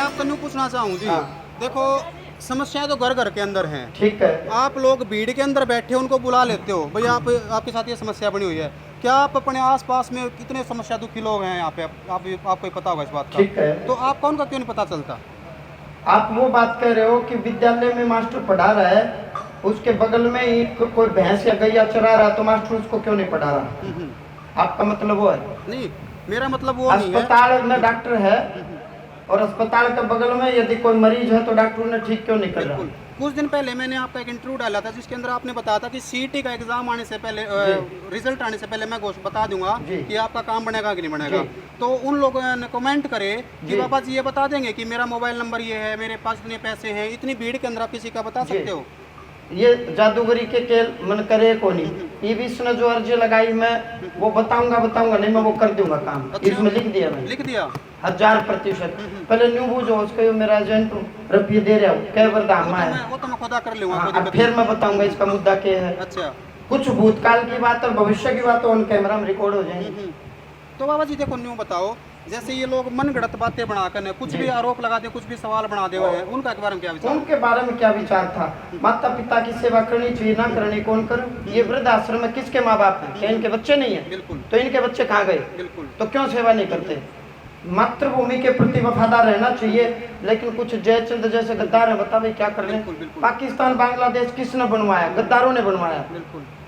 आपसे न्यू पूछना चाहूँ जी। हाँ। देखो समस्याएं तो घर घर के अंदर हैं। ठीक है। आप लोग भीड़ के अंदर बैठे उनको बुला लेते हो, भाई आप आपके साथ ये समस्या बनी हुई है। क्या आप अपने आसपास में कितने समस्या दुखी लोग हैं यहाँ पे, आपको पता होगा इस बात का। ठीक है। तो आपको उनका क्यों नहीं पता चलता? आप वो बात कह रहे हो कि विद्यालय में मास्टर पढ़ा रहा है, उसके बगल में ही कोई भैंस या गैया चरा रहा है, तो मास्टर उसको क्यों नहीं पढ़ा रहा? आपका मतलब वो है? नहीं, मेरा मतलब वो नहीं है। अस्पताल में डॉक्टर है और अस्पताल के बगल में यदि कोई मरीज है तो डॉक्टर ने ठीक क्यों नहीं कर रहा? बिल्कुल। कुछ दिन पहले मैंने आपका एक इंटरव्यू डाला था जिसके अंदर आपने बताया था कि सीईटी का एग्जाम आने से पहले, रिजल्ट आने से पहले मैं बता दूंगा कि आपका काम बनेगा कि नहीं बनेगा। तो उन लोगों ने कमेंट करे कि बाबा जी ये बता देंगे कि मेरा मोबाइल नंबर ये है, मेरे पास इतने पैसे हैं। इतनी भीड़ के अंदर आप किसी का बता सकते हो? ये जादूगरी के खेल मन करे को नहीं। ये भी इसने जो अर्जी लगाई मैं वो बताऊंगा नहीं, मैं वो कर दूंगा काम। अच्छा। इसमें लिख दिया मैंने, लिख दिया 1000%। पहले न्यू बुझो उसको, मेरा एजेंट रुपये दे रहा हूँ, कई बरदाम है। वो तो मैं खुदा कर लूंगा। हाँ, फिर मैं बताऊंगा इसका मुद्दा क्या है। अच्छा। कुछ भूतकाल की बात और भविष्य की बात ऑन कैमरा में रिकॉर्ड हो जाएंगी। तो बाबा जी देखो न्यू बताओ, जैसे ये लोग मन गढ़ंत बातें बनाकर कुछ भी आरोप लगा दे, कुछ भी सवाल बना दे, उनका के बारे में क्या विचार? उनके बारे में क्या विचार था? माता पिता की सेवा करनी चाहिए, ना करनी कौन करे? ये वृद्ध आश्रम में किसके माँ बाप हैं? क्या इनके बच्चे नहीं है? बिल्कुल। तो इनके बच्चे कहाँ गए? बिल्कुल। तो क्यों सेवा नहीं करते? मातृभूमि के प्रति वफादार रहना चाहिए। लेकिन कुछ जयचंद जैसे गद्दार है, बता भाई क्या कर रहे हैं? पाकिस्तान बांग्लादेश किसने बनवाया? गद्दारों ने बनवाया।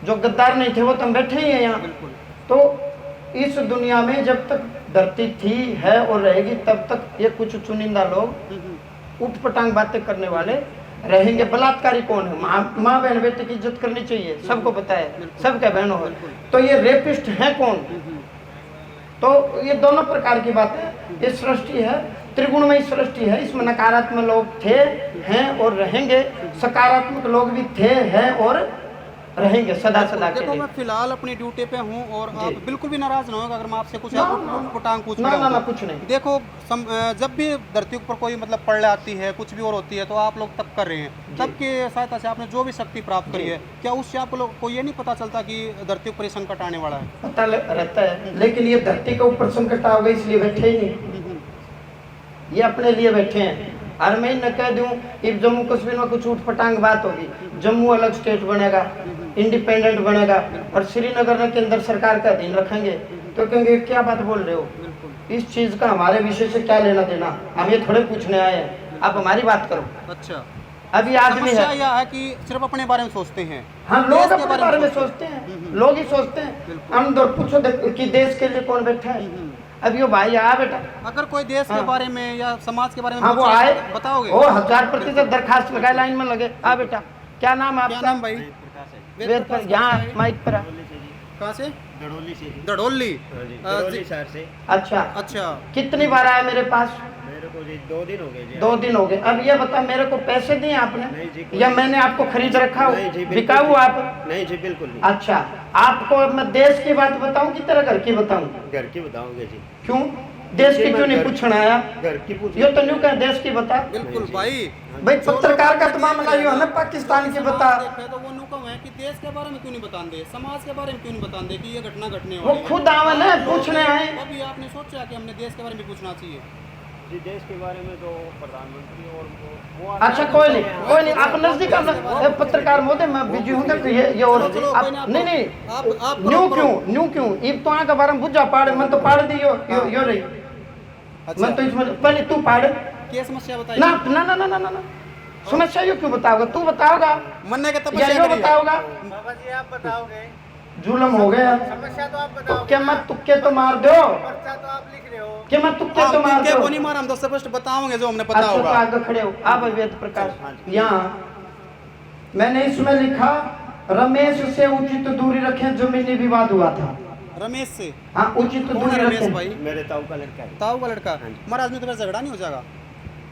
जो गद्दार नहीं थे वो तो हम बैठे ही हैं यहाँ। तो इस दुनिया में जब तक धरती थी, है और रहेगी, तब तक ये कुछ चुनिंदा लोग उठपटांग बातें करने वाले रहेंगे। बलात्कारी कौन है? माँ बहन बेटे की इज्जत करनी चाहिए, सबको पता है, सबके बहनों है। तो ये रेपिस्ट है कौन? तो ये दोनों प्रकार की बात है। ये सृष्टि है, त्रिगुणमयी सृष्टि है। इसमें नकारात्मक लोग थे, हैं और रहेंगे, सकारात्मक लोग भी थे, हैं और रहेंगे सदा सदा के लिए। देखो मैं फिलहाल अपनी ड्यूटी पे हूँ और आप बिल्कुल भी नाराज ना होगा अगर मैं आपसे कुछ उठांग पूछ ना कुछ नहीं। देखो जब भी धरती पर कोई मतलब पड़ आती है, कुछ भी और होती है, तो आप लोग तब कर रहे हैं। तब के सहायता से आपने जो भी शक्ति प्राप्त करी है, क्या उससे आप लोग को ये नहीं पता चलता कि धरती पर संकट आने वाला है? पता रहता है, लेकिन ये धरती के ऊपर संकट आ गई इसलिए बैठे ही नहीं। ये अपने लिए बैठे हैं। और मैं न कह दूं if जम्मू कश्मीर में कुछ उठपटांग बात होगी, जम्मू अलग स्टेट बनेगा, इंडिपेंडेंट बनेगा और श्रीनगर के अंदर सरकार का अधीन रखेंगे, तो कहेंगे क्या बात बोल रहे हो? इस चीज का हमारे विषय से क्या लेना देना? हम ये थोड़े पूछने आए हैं, आप हमारी बात करो। अच्छा। अभी आदमी है यह है कि सिर्फ अपने बारे में सोचते हैं। हाँ, लोग अपने बारे में सोचते हैं, लोग ही सोचते हैं। अंदर पूछो कि देश के लिए कौन बैठा है? अब यो भाई आ बेटा, अगर कोई देश के बारे में या समाज के बारे में हाँ वो आए, बताओगे? वो 1000% दरखास्त लगाए, लाइन में लगे। आ बेटा, क्या नाम है आपका? क्या नाम भाई? वेद पर यहाँ माइक पर। कहाँ से? दड़ोली से। दड़ोली शहर से। अच्छा। अच्छा। कितनी बार आया मेरे पास? मेरे को जी 2 दिन हो गए जी। 2 दिन हो गए। अब ये बता, मेरे को पैसे दिए आपने? नहीं जी, या मैंने आपको खरीद रखा हो? बिकाऊ आप? नहीं जी, बिल्कुल नहीं। अच्छा, आपको मैं देश की बात बताऊं कि तेरा घर की बताऊं? घर की बताओगे जी। क्यों देश की क्यों नहीं पूछना आया? घर की पूछ। ये तो न्यू कह देश की बता। बिल्कुल भाई पत्रकार का तो मामला यो है ना, पाकिस्तान की बता। तो वो नुकम है कि देश के बारे में क्यों नहीं बताते, समाज के बारे में क्यों नहीं बताते कि ये घटना घटने वो खुद आवन है, पूछने आए। अभी आपने सोचा कि हमने देश के बारे में पूछना चाहिए जी? देश के बारे में तो प्रधानमंत्री और वो अच्छा कोई नहीं, आप नजदीक पत्रकार महोदय, मैं बिजी हूँ कि ये और नहीं न्यू क्यों इब तो आगे बारे में बुझा पाड़, मैं तो पाड़ दी यो रही। मैं तो इसमें पहले तू पाड़ क्या समस्या बताइए ना समस्या यो क्यों बताओगा? तू बताओगा मन्ने के या यो बताओगा? बाबा जी आप बताओगे। जुल्म हो गया। समस्या तो आप बताओ। क्या मैं तुक्के तो मार दो? पर्चा तो आप लिख रहे हो। क्या मैं तुक्के तो मार दो? को नहीं मारा, हम तो स्पष्ट बताओगे जो हमने पता अच्छा, होगा। तो आगे खड़े हो आप वेद प्रकाश। यहाँ मैंने इसमें लिखा, रमेश से उचित दूरी रखें, जमीनी विवाद हुआ था। रमेश से? हाँ, उचित दूरी रखें। भाई मेरे ताऊ का लड़का है। ताऊ का लड़का? महाराज में तो झगड़ा नहीं हो जाएगा?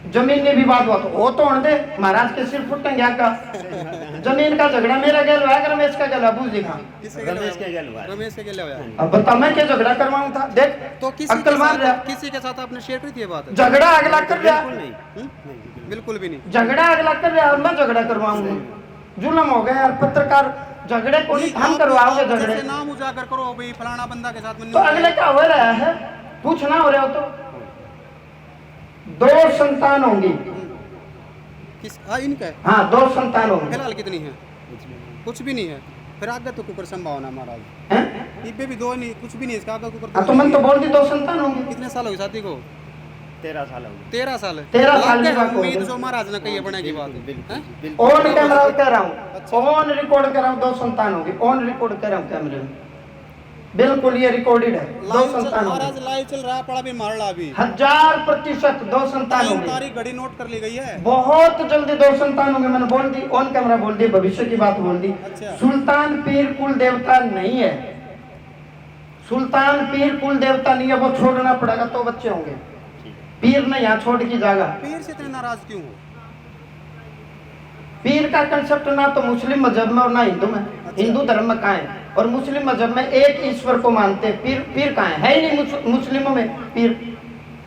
जमीनी विवाद हुआ तो वो तो होने दे, महाराज के सिर फुटेंगे का। जमीन का झगड़ा मेरा गैल हुआ, रमेश का गैल बूझ दिखा। रमेश के गैल हुआ। रमेश के गैल हुआ। अब बता मैं क्या झगड़ा करवाऊं था? देख तो किसी के साथ आपने शेयर करी थी ये बात? झगड़ा अगला कर रहा, बिल्कुल भी नहीं। झगड़ा अगला कर रहा और मैं झगड़ा करवाऊंगा? जुल्म हो गया यार। पत्रकार झगड़े को नहीं, हम करवाओगे झगड़े? नाम उजागर करो भाई, फलाना बंदा के साथ। तो अगले का हो रहा है, पूछना हो रहा हो तो 2 संतान होंगी। किस इनका है? हाँ 2 संतान होंगी। फिलहाल कितनी है? कुछ भी नहीं है। फिर आगे तो कुकर संभावना महाराज, हैं? इब्बे भी 2 नहीं, कुछ भी नहीं इसका आगे कुकर। हाँ तो मैंने तो बोल दी 2 संतान होंगी। कितने साल हो गए शादी को? 13 साल हो गए। 13 साल। 13 साल की बात हो उम्मीद गई। जो महाराज ने कही है बनेगी बात हैं? ऑन कैमरा कह रहा हूँ, ऑन रिकॉर्ड कर रहा हूँ, 2 संतान होगी। ऑन रिकॉर्ड कर रहा हूँ कैमरे में, बिल्कुल ये रिकॉर्डेड है। 2 संतान होगी महाराज लाइव चल रहा, पड़ा भी मार ला अभी। 1000% 2 संतान टाइम होंगी। तारीख घड़ी नोट कर ली गई है। बहुत जल्दी 2 संतान होंगे, मैंने बोल दी, ऑन कैमरा बोल दी, भविष्य की बात बोल दी। अच्छा। सुल्तान पीर कुल देवता नहीं है, सुल्तान पीर कुल देवता नहीं है, वो छोड़ना पड़ेगा तो बच्चे होंगे। पीर ने यहाँ छोड़ की जाएगा। पीर से इतने नाराज क्यों हो? पीर का कंसेप्ट ना तो मुस्लिम मजहब में और ना हिंदू में। हिंदू धर्म में कहाँ है? और मुस्लिम मजहब में एक ईश्वर को मानते हैं। पीर पीर कहाँ है ही नहीं मुस्लिमों में। पीर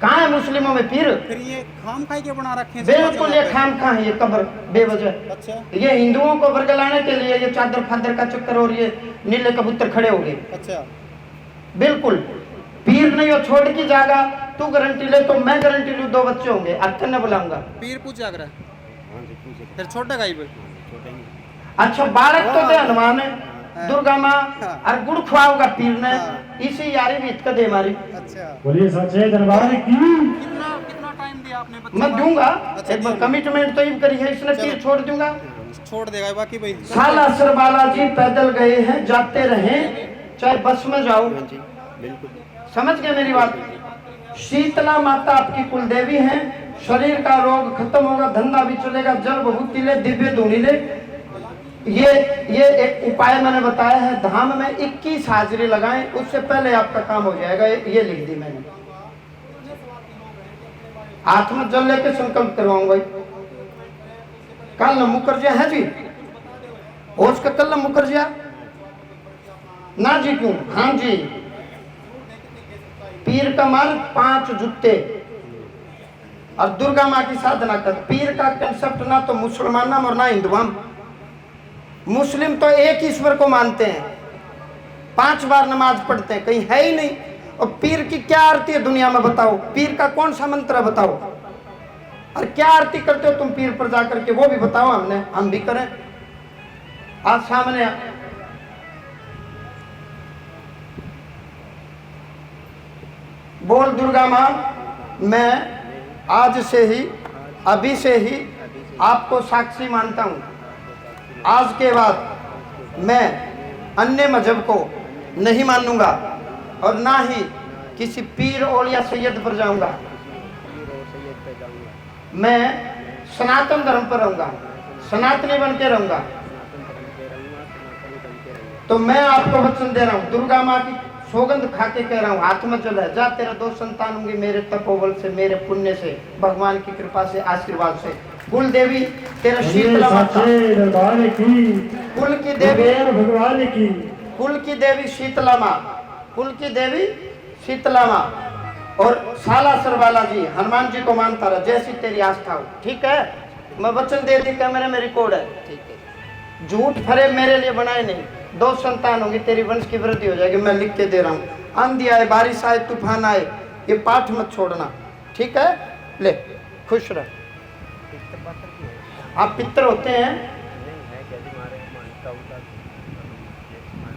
कहाँ है मुस्लिमों में? पीर फिर ये खाम खाई के बना रखे हैं? बिल्कुल, ये खाम कहाँ है? ये कब्र बेवजह। अच्छा ये हिंदुओं को बरगलाने के लिए ये चादर फादर का चक्कर और ये नीले कबूतर खड़े हो गए। अच्छा। बिल्कुल पीर नहीं हो, छोड़ की जाएगा। तू गारंटी ले तो मैं गारंटी लूँ, 2 बच्चे होंगे। अक्सर न बुलाऊंगा। पीर पूछ जाग रहा है फिर छोटा गाई पे। अच्छा बालक तो दे हनुमान है, दुर्गा माँ हाँ। और गुड़ खुआओगा पीर ने। हाँ। इसी यारी भी इतका दे मारी। अच्छा। बोलिए सच्चे दरबार की। कितना कितना टाइम दिया आपने बच्चे मैं को? दूंगा, अच्छा, एक बार दिया। कमिटमेंट तो ये करी है इसने, चलो। पीर छोड़ दूंगा। छोड़ देगा बाकी भाई। साला सर बालाजी पैदल गए हैं, जाते रहे, चाहे बस में जाओ। समझ गए मेरी बात? शीतला माता आपकी कुल देवी है। शरीर का रोग खत्म होगा, धंधा भी चलेगा, जल बहुती ले, दिव्य धुनी ले। ये एक उपाय मैंने बताया है। धाम में 21 हाजिरी लगाएं, उससे पहले आपका काम हो जाएगा। ये लिख दी मैंने। हाथ में जल लेके संकल्प करवाऊंगा। कल मुखर्जिया है जी, होश का कल मुखर्जिया ना जी? क्यों? हाँ जी। पीर का माल 5 जूते और दुर्गा माँ की साधना कर। पीर का कंसेप्ट ना तो मुसलमान और ना हिंदू। मुस्लिम तो एक ईश्वर को मानते हैं, 5 बार नमाज पढ़ते हैं, कहीं है ही नहीं। और पीर की क्या आरती है दुनिया में बताओ? पीर का कौन सा मंत्र है बताओ? और क्या आरती करते हो तुम पीर पर जाकर के, वो भी बताओ। हम भी करें। आज सामने बोल दुर्गा माँ, मैं आज से ही, अभी से ही आपको साक्षी मानता हूँ। आज के बाद मैं अन्य मजहब को नहीं मानूंगा और ना ही किसी पीर और या सैयद पर जाऊंगा। मैं सनातन धर्म पर रहूंगा, सनातनी बन के रहूंगा। तो मैं आपको वचन दे रहा हूँ, दुर्गा माँ की सौगंध खा के कह रहा हूँ, हाथ में चला जा, तेरा 2 संतान होंगे मेरे तपोबल से, मेरे पुण्य से, भगवान की कृपा से, आशीर्वाद से। कुल देवी तेरा शीतला माता, दरबार की। कुल की देवी भगवान की। कुल की देवी शीतला माँ, कुल की देवी शीतला माँ। और साला सरवाला जी हनुमान जी को मानता रहा, जैसी तेरी आस्था हो। ठीक है? मैं वचन दे दी, कैमरे में रिकॉर्ड है। ठीक है? झूठ फरे मेरे लिए बनाए नहीं। 2 संतान होंगी, तेरी वंश की वृद्धि हो जाएगी। मैं लिख के दे रहा हूँ। आंधी आए, बारिश आए, तूफान आए, ये पाठ मत छोड़ना। ठीक है? ले, खुश रह। आप पितर होते हैं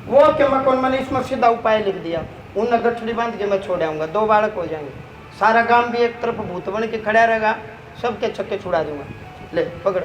वो के मैं कौन, मैंने इसमें सीधा उपाय लिख दिया। उन गठड़ी बांध के मैं छोड़ आऊंगा, 2 बालक हो जाएंगे। सारा गांव भी एक तरफ भूत बन के खड़ा रहेगा, सबके छक्के छुड़ा दूंगा। ले पकड़।